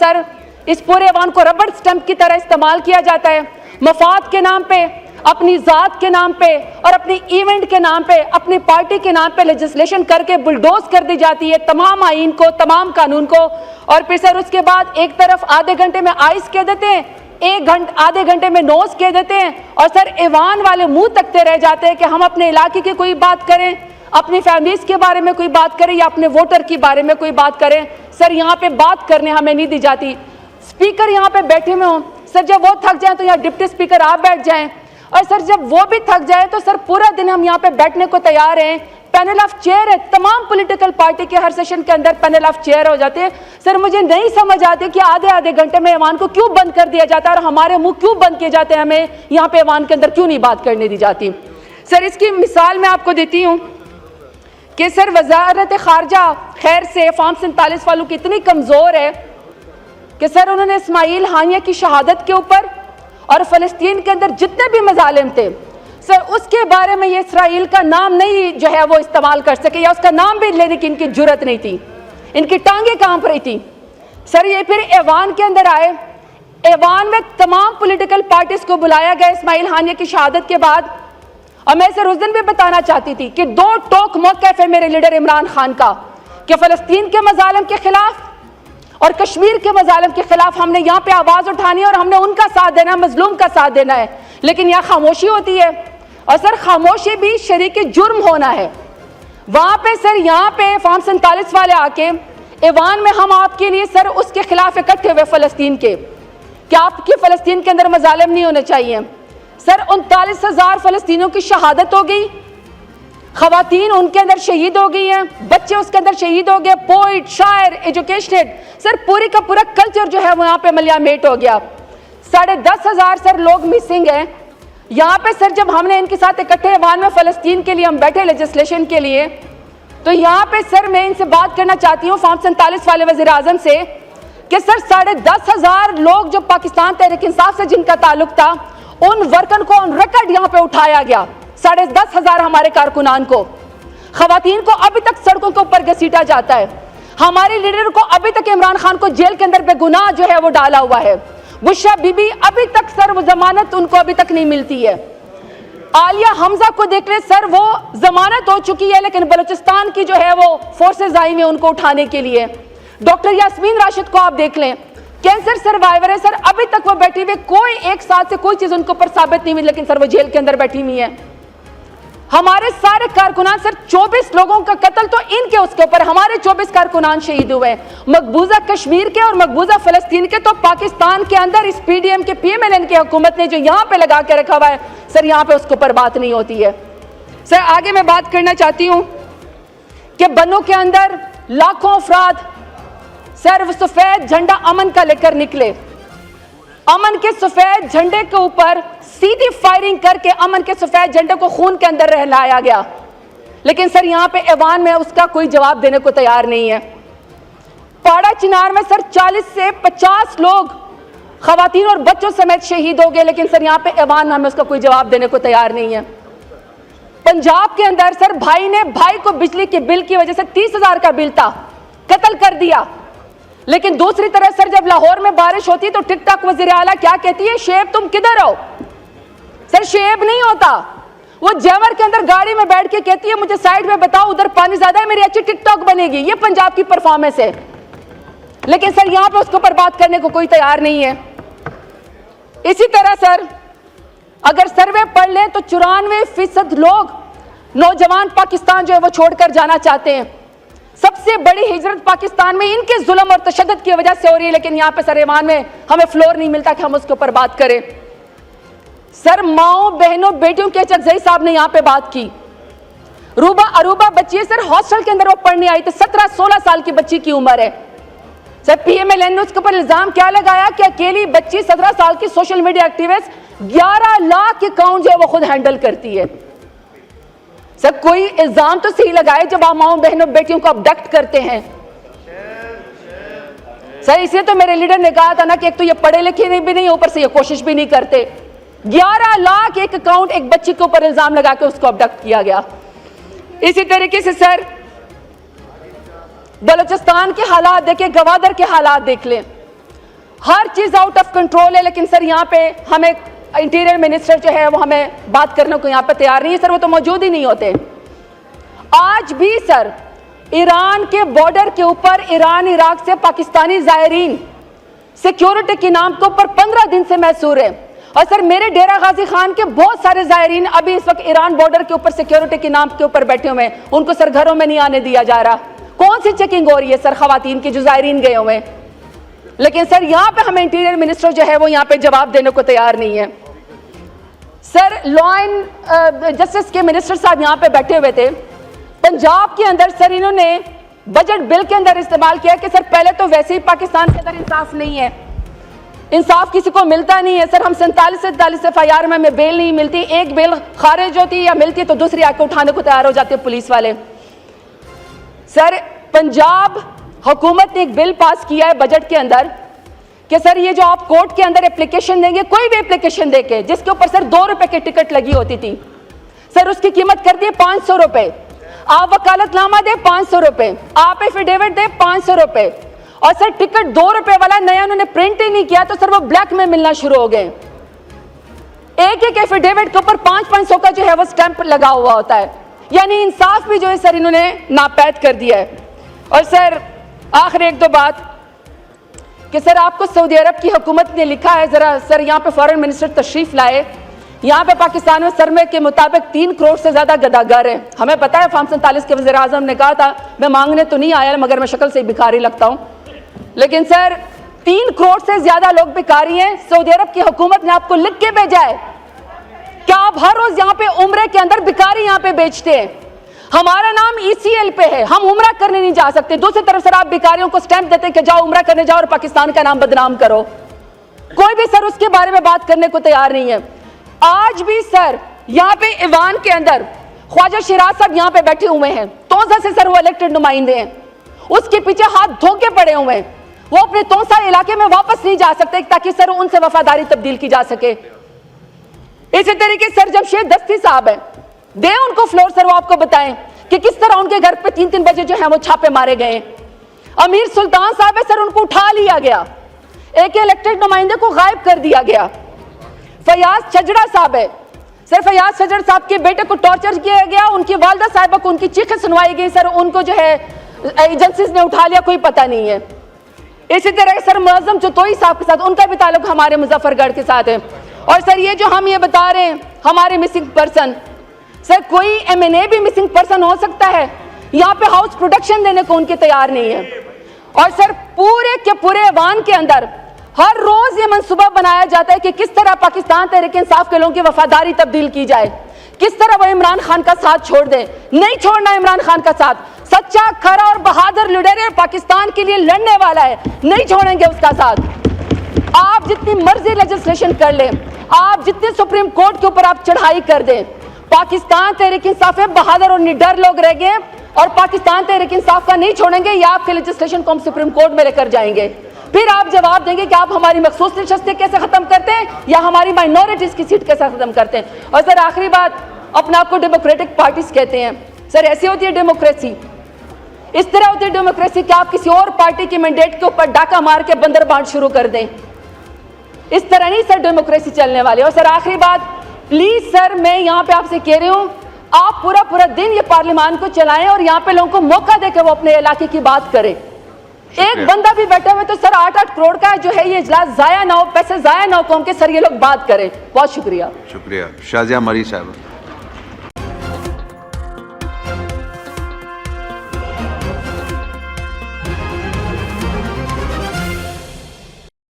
Sir इस पूरे ऐवान को रबड़ स्टंप की तरह इस्तेमाल किया जाता है, मफाद के नाम पे, अपनी ज़ात के नाम पे और अपनी इवेंट के नाम पे, अपनी पार्टी के नाम पे लेजिस्लेशन करके बुलडोज कर दी जाती है तमाम आइन को, तमाम कानून को। और फिर सर उसके बाद एक तरफ आधे घंटे में आइस कह देते हैं, आधे घंटे में नोज कह देते हैं, और सर ऐवान वाले मुंह तकते रह जाते हैं कि हम अपने इलाके की कोई बात करें, अपनी फैमिलीज के बारे में कोई बात करें या अपने वोटर के बारे में कोई बात करें। सर यहाँ पे बात करने हमें नहीं दी जाती। स्पीकर यहाँ पे बैठे हुए हों, सर जब वो थक जाएं तो यहाँ डिप्टी स्पीकर आप बैठ जाएं, और सर जब वो भी थक जाए तो सर पूरा दिन हम यहाँ पे बैठने को तैयार हैं। पैनल ऑफ चेयर है, तमाम पॉलिटिकल पार्टी के हर सेशन के अंदर पैनल ऑफ चेयर हो जाते हैं। सर मुझे नहीं समझ आती कि आधे आधे घंटे में ऐवान को क्यों बंद कर दिया जाता है और हमारे मुंह क्यों बंद किए जाते हैं, हमें यहाँ पे ऐवान के अंदर क्यों नहीं बात करने दी जाती। सर इसकी मिसाल मैं आपको देती हूँ कि सर वजारत खारजा खैर से फॉर्म 47 वालों की इतनी कमज़ोर है कि सर उन्होंने इस्माइल हानिया की शहादत के ऊपर और फ़लस्तीन के अंदर जितने भी मजालिम थे सर उसके बारे में ये इसराइल का नाम नहीं जो है वो इस्तेमाल कर सके, या उसका नाम भी लेने की इनकी जुर्रत नहीं थी, इनकी टांगें कांप रही थी। सर ये फिर ऐवान के अंदर आए, ऐवान में तमाम पॉलिटिकल पार्टीज को बुलाया गया इस्माइल हानिया की शहादत के बाद, और मैं सर उस दिन भी बताना चाहती थी कि दो टोक मौक़िफ़ है मेरे लीडर इमरान खान का कि फ़लस्तीन के मजालिम के खिलाफ और कश्मीर के मजालिम के खिलाफ हमने यहाँ पे आवाज़ उठानी है और हमने उनका साथ देना है, मजलूम का साथ देना है। लेकिन यहाँ खामोशी होती है, और सर खामोशी भी शरीक जुर्म होना है। वहाँ पे सर यहाँ पे फॉर्म 47 वाले आके ऐवान में हम आपके लिए सर उसके खिलाफ इकट्ठे हुए फ़लस्तीन के, क्या आपकी फ़लस्तीन के अंदर मजालिम नहीं होने चाहिए। सर 39,000 फ़लस्तीनियों की शहादत हो गई, खवातीन उनके अंदर शहीद हो गई हैं, बच्चे उसके अंदर शहीद हो गए, पोइट, शायर, एजुकेशनेड, सर पूरी का पूरा कल्चर जो है वो यहाँ पे मलियामेट हो गया। 10,500 सर लोग मिसिंग हैं यहाँ पे। सर जब हमने इनके साथ इकट्ठे ऐवान में फ़लस्तीन के लिए हम बैठे लेजिस्लेशन के लिए, तो यहाँ पे सर मैं इनसे बात करना चाहती हूँ फॉर्म 47 वाले वज़ीर आज़म से कि सर 10,500 लोग जो पाकिस्तान तहरीक इंसाफ से जिनका ताल्लुक था उन वर्कन को ऑन रिकॉर्ड यहाँ पे उठाया गया। 10,500 हमारे कारकुनान को, खवातीन को अभी तक सड़कों के ऊपर घसीटा जाता है, हमारे लीडर को अभी तक इमरान खान को जेल के अंदर बेगुनाह जो है वो डाला हुआ है, बुशरा बीबी अभी तक सर वो जमानत उनको अभी तक नहीं मिलती है। आलिया हमजा को देख ले सर, वो जमानत हो चुकी है लेकिन बलूचिस्तान की जो है वो फोर्सेज आई हुई हैं उनको उठाने के लिए। डॉक्टर यास्मीन राशिद को आप देख लें, कैंसर सर्वाइवर है सर, अभी तक वो बैठी हुई, कोई एक साथ से कोई चीज उनके ऊपर साबित नहीं हुई, लेकिन सर वो जेल के अंदर बैठी हुई है। हमारे सारे कारकुनान सर 24 लोगों का कत्ल तो इनके उसके ऊपर, हमारे 24 कारकुनान शहीद हुए हैं, मकबूजा कश्मीर के और मकबूजा फलस्तीन के। तो पाकिस्तान के अंदर इस पीडीएम के PMLN की हुकूमत ने जो यहाँ पे लगा के रखा हुआ है सर, यहाँ पे उसके ऊपर बात नहीं होती है। सर आगे मैं बात करना चाहती हूँ कि बन्नों के अंदर लाखों अफराद सर सफेद झंडा अमन का लेकर निकले, अमन के सफेद झंडे के ऊपर सीधी फायरिंग करके अमन के सफेद झंडे को खून के अंदर रहलाया गया, लेकिन सर यहाँ पे ऐवान में उसका कोई जवाब देने को तैयार नहीं है। पाड़ा चिनार में सर 40 से 50 लोग खवातीन और बच्चों समेत शहीद हो गए, लेकिन सर यहाँ पे ऐवान में हमें उसका कोई जवाब देने को तैयार नहीं है। पंजाब के अंदर सर भाई ने भाई को बिजली के बिल की वजह से 30,000 का बिल था, कत्ल कर दिया। लेकिन दूसरी तरफ सर जब लाहौर में बारिश होती तो टिकटॉक वज़ीर आला क्या कहती है, शेब तुम किधर हो। सर शेब नहीं होता, वो जैमर के अंदर गाड़ी में बैठ के कहती है मुझे साइड में बताओ उधर पानी ज्यादा है, मेरी अच्छी टिकटॉक बनेगी। ये पंजाब की परफॉर्मेंस है, लेकिन सर यहां पे उसके ऊपर बात करने को कोई तैयार नहीं है। इसी तरह सर अगर सर्वे पढ़ लें तो 94% लोग नौजवान पाकिस्तान जो है वो छोड़कर जाना चाहते हैं। सबसे बड़ी हिजरत पाकिस्तान में इनके जुल्म और तशद्दुद की वजह से हो रही है, लेकिन यहाँ पे सर ऐवान में हमें फ्लोर नहीं मिलता कि हम उसके ऊपर बात करें। सर माओ बहनों बेटियों के चकजई साहब ने यहाँ पे बात की, रूबा अरूबा बच्ची है सर, हॉस्टल के अंदर वो पढ़ने आई थी, 17-16 साल की बच्ची की उम्र है। सर PMLN ने उसके ऊपर इल्जाम क्या लगाया कि अकेली बच्ची 17 साल की social media activist 11 lakh account जो है वो खुद हैंडल करती है। सर कोई इल्जाम तो सही लगाए जब आप माओ बहनों बेटियों को अबडक्ट करते हैं। सर इसलिए तो मेरे लीडर ने कहा था ना कि एक तो ये पढ़े लिखे नहीं भी नहीं, ऊपर से ये कोशिश भी नहीं करते। 11 लाख एक अकाउंट एक बच्ची के ऊपर इल्जाम लगा के उसको अबडक्ट किया गया। इसी तरीके से सर बलूचिस्तान के हालात देखें, गवादर के हालात देख लें। ہر چیز آؤٹ آف کنٹرول ہے, لیکن سر یہاں پہ ہمیں انٹیریئر منسٹر جو ہے وہ ہمیں بات کرنے کو یہاں پہ تیار نہیں ہے سر, وہ تو موجود ہی نہیں ہوتے. آج بھی سر ایران کے بارڈر کے اوپر ایران عراق سے پاکستانی زائرین سیکیورٹی کے نام کے اوپر 15 دن سے محصور ہے, اور سر میرے ڈیرہ غازی خان کے بہت سارے زائرین ابھی اس وقت ایران بارڈر کے اوپر سیکیورٹی کے نام کے اوپر بیٹھے ہوئے ہیں, ان کو سر گھروں میں نہیں آنے دیا جا رہا. کون سی چیکنگ ہو رہی ہے سر خواتین کی جو زائرین گئے ہوئے ہیں؟ لیکن سر یہاں پہ ہمیں انٹیریئر منسٹر جو ہے وہ یہاں پہ جواب دینے کو تیار نہیں ہے. سر لا اینڈ جسٹس کے منسٹر صاحب یہاں پہ بیٹھے ہوئے تھے. پنجاب کے اندر سر انہوں نے بجٹ بل کے اندر استعمال کیا کہ سر پہلے تو ویسے ہی پاکستان کے اندر انصاف نہیں ہے, انصاف کسی کو ملتا نہیں ہے سر. ہم 47 FIR میں ہمیں بیل نہیں ملتی, ایک بیل خارج ہوتی یا ملتی تو دوسری آ کے اٹھانے کو تیار ہو جاتے ہیں پولیس والے. سر پنجاب حکومت نے ایک بل پاس کیا ہے بجٹ کے اندر کہ سر یہ جو آپ کورٹ کے اندر اپلیکیشن دیں گے, کوئی بھی اپلیکیشن دے کے جس کے اوپر سر 2 روپے کی ٹکٹ لگی ہوتی تھی, سر اس کی قیمت کر دی 500 روپے. آپ وکالت نامہ دے 500 روپے, آپ ایفیڈیوٹ دے 500 روپے, اور سر ٹکٹ 2 روپے والا نیا انہوں نے پرنٹ ہی نہیں کیا تو سر وہ بلیک میں ملنا شروع ہو گئے. ایک ایک ایفیڈیوٹ کے اوپر 500 کا جو ہے وہ سٹیمپ لگا ہوا ہوتا ہے. یعنی انصاف بھی جو ہے سر انہوں نے ناپید کر دیا ہے. اور سر آخر ایک دو بات کہ سر آپ کو سعودی عرب کی حکومت نے لکھا ہے, ذرا سر یہاں پہ فارن منسٹر تشریف لائے, یہاں پہ پاکستان میں سرمے کے مطابق 3 کروڑ سے زیادہ گداگر ہیں. ہمیں پتا ہے فارم 47 کے وزیر اعظم نے کہا تھا میں مانگنے تو نہیں آیا مگر میں شکل سے بھکاری لگتا ہوں, لیکن سر 3 کروڑ سے زیادہ لوگ بھکاری ہیں. سعودی عرب کی حکومت نے آپ کو لکھ کے بھیجا ہے کہ آپ ہر روز یہاں پہ عمرے کے اندر بھکاری یہاں پہ بیچتے ہیں. ہمارا نام ECL پہ ہے, ہم عمرہ کرنے نہیں جا سکتے. دوسری طرف سر آپ بھکاریوں کو سٹیمپ دیتے کہ جاؤ عمرہ کرنے جاؤ اور پاکستان کا نام بدنام کرو. کوئی بھی سر اس کے بارے میں بات کرنے کو تیار نہیں ہے. آج بھی سر یہاں پہ ایوان کے اندر خواجہ شیراز صاحب یہاں پہ بیٹھے ہوئے ہیں, تونسا سے سر وہ الیکٹڈ نمائندے ہیں, اس کے پیچھے ہاتھ دھو کے پڑے ہوئے ہیں. وہ اپنے تونسا علاقے میں واپس نہیں جا سکتے تاکہ سر ان سے وفاداری تبدیل کی جا سکے. اسی طریقے سر جمشید دستی صاحب ہیں, دیں ان کو فلور سر, وہ آپ کو بتائیں کہ کس طرح ان کے گھر پہ 3 بجے جو ہیں وہ چھاپے مارے گئے. امیر سلطان صاحب ہے سر, ان کو اٹھا لیا گیا, ایک الیکٹڈ نمائندے کو غائب کر دیا گیا. فیاض چھجڑا صاحب ہے سر, فیاض چھجڑ صاحب کے بیٹے کو ٹارچر کیا گیا, ان کی والدہ صاحبہ کو ان کی چیخیں سنوائی گئی سر, ان کو جو ہے ایجنسیز نے اٹھا لیا, کوئی پتہ نہیں ہے. اسی طرح سر معظم چتوئی صاحب کے ساتھ ان کا بھی تعلق ہمارے مظفر گڑھ کے ساتھ ہے. اور سر یہ جو ہم یہ بتا رہے ہیں ہمارے مسنگ پرسن, سر کوئی MNA بھی مسنگ پرسن ہو سکتا ہے, یہاں پہ ہاؤس پروٹیکشن دینے کو ان کے تیار نہیں ہے. اور سر پورے کے پورے ایوان کے اندر ہر روز یہ منصوبہ بنایا جاتا ہے کہ کس طرح پاکستان تحریک انصاف کے لوگوں کی وفاداری تبدیل کی جائے, کس طرح وہ عمران خان کا ساتھ چھوڑ دیں. نہیں چھوڑنا عمران خان کا ساتھ, سچا کھرا اور بہادر لیڈر ہے, پاکستان کے لیے لڑنے والا ہے, نہیں چھوڑیں گے اس کا ساتھ. آپ جتنی مرضی لیجسلیشن کر لیں, آپ جتنے سپریم کورٹ کے اوپر آپ چڑھائی کر دیں, پاکستان تحریک انصاف ہے بہادر اور نڈر لوگ رہ گئے, اور پاکستان تحریک انصاف کا نہیں چھوڑیں گے. یا آپ کے لیجسلیشن کو ہم سپریم کورٹ میں لے کر جائیں گے, پھر آپ جواب دیں گے کہ آپ ہماری مخصوص نشستیں کیسے ختم کرتے ہیں یا ہماری مائنورٹیز کی سیٹ کیسے ختم کرتے ہیں. اور سر آخری بات, اپنے آپ کو ڈیموکریٹک پارٹیز کہتے ہیں, سر ایسی ہوتی ہے ڈیموکریسی, اس طرح ہوتی ہے ڈیموکریسی کہ آپ کسی اور پارٹی کی مینڈیٹ کے اوپر ڈاکہ مار کے بندر بانٹ شروع کر دیں. اس طرح نہیں سر ڈیموکریسی چلنے والی. اور سر آخری بات, پلیز سر میں یہاں پہ آپ سے کہہ رہی ہوں, آپ پورا دن یہ پارلیمان کو چلائیں اور یہاں پہ لوگوں کو موقع دے کہ وہ اپنے علاقے کی بات کریں. ایک بندہ بھی بیٹھے ہوئے تو سر 8-8 کروڑ کا جو ہے یہ اجلاس ضائع نہ ہو, پیسے ضائع نہ ہو, قوم کے سر یہ لوگ بات کریں. بہت شکریہ. شکریہ. شازیہ مری صاحب.